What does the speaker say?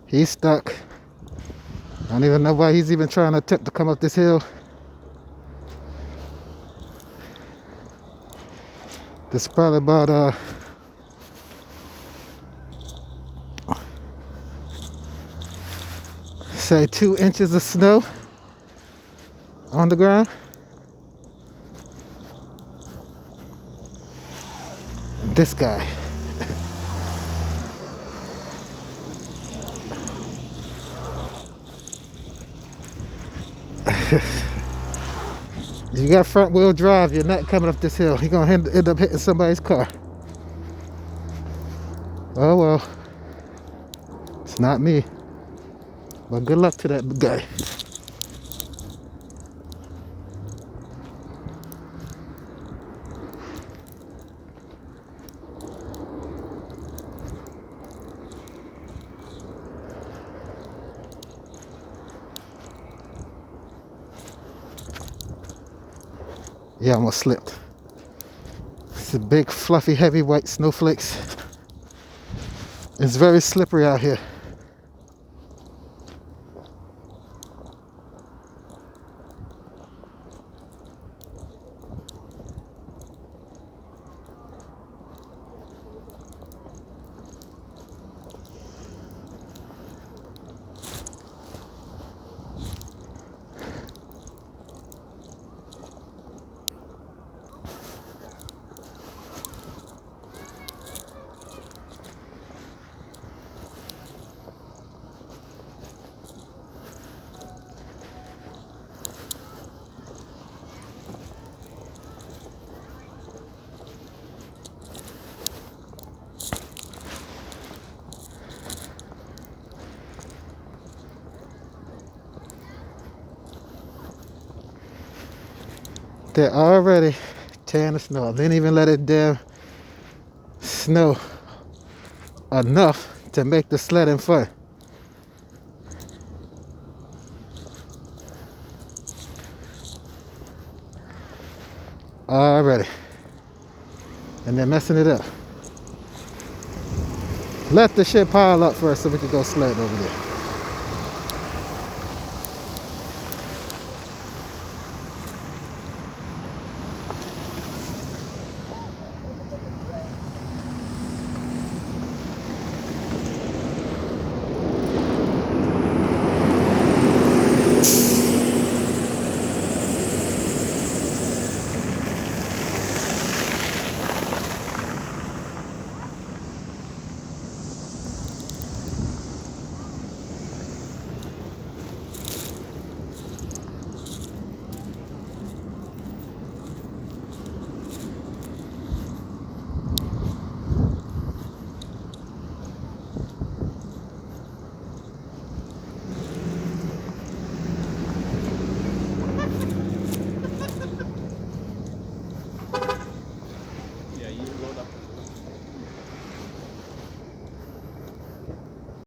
He's stuck. I don't even know why he's even trying to attempt to come up this hill. This is probably about say 2 inches of snow on the ground. This guy. You got front wheel drive, you're not coming up this hill. You're gonna end up hitting somebody's car. Oh well, it's not me. But good luck to that guy. Yeah, I almost slipped. It's a big, fluffy, heavy white snowflakes. It's very slippery out here. They're already tearing the snow up. They didn't even let it damn snow enough to make the sledding fun. Already. And they're messing it up. Let the shit pile up first so we can go sledding over there.